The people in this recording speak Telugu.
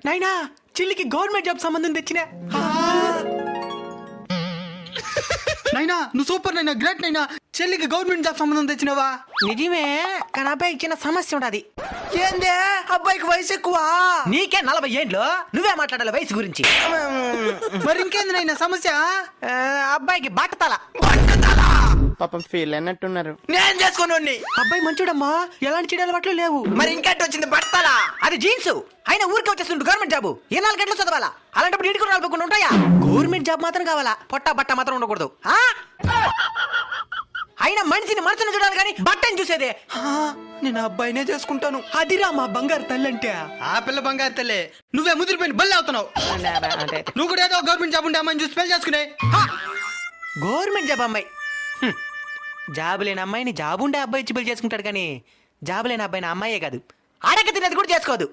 నాయనా చెల్లికి గవర్నమెంట్ జాబ్ సంబంధం తెచ్చిన. నైనా నువ్వు సూపర్ నైనా, గ్రేట్ నైనా. చెల్లికి గవర్నమెంట్ జాబ్ సంబంధం తెచ్చినావా? నిజమే, కానీ అబ్బాయికి చిన్న సమస్య ఉండదు. ఏందే అబ్బాయికి వయసు ఎక్కువ? నీకే 40 ఏండ్లు, నువ్వే మాట్లాడాలి వయసు గురించి. మరి ఇంకేంది నైనా సమస్య? అబ్బాయికి బట్టతల. పాపం ఫీల్ అన్నట్టున్నారు. నేను చేసుకోను. అబ్బాయి మంచోడమ్మా, ఎలాంటి చెడు అలవాట్లు లేవు. మరి ఇంకెట్ వచ్చింది బట్టలా? అది జీన్స్. అయినా ఊరికే వచ్చేస్తుంటు గవర్నమెంట్ జాబు 24 గంటలు చదవాలా? అలాంటప్పుడు ఇంటికి రాలుకోకుండా ఉంటాయా? గవర్నమెంట్ జాబ్ మాత్రం కావాలా, పొట్ట బట్ట మాత్రం ఉండకూడదు. అయినా మనిషిని మనసును చూడాలి కానీ బట్టని చూసేదే. నేను అబ్బాయినే చేసుకుంటాను. అదిరా మా బంగారు తల్లి అంటే. ఆ పిల్ల బంగారు తల్లే, నువ్వే ముదిరిపోయిన బల్లి అవుతున్నావు. నువ్వు కూడా ఏదో గవర్నమెంట్ జాబ్ ఉంటే అమ్మాయిని చూసి పెళ్లి చేసుకునే. గవర్నమెంట్ జాబ్ అమ్మాయి. జాబు లేని అమ్మాయిని జాబు ఉండే అబ్బాయి ఇచ్చి పెళ్లి చేసుకుంటాడు కానీ జాబు లేని అబ్బాయిని అమ్మాయే కాదు, అడగ తినేది కూడా చేసుకోదు.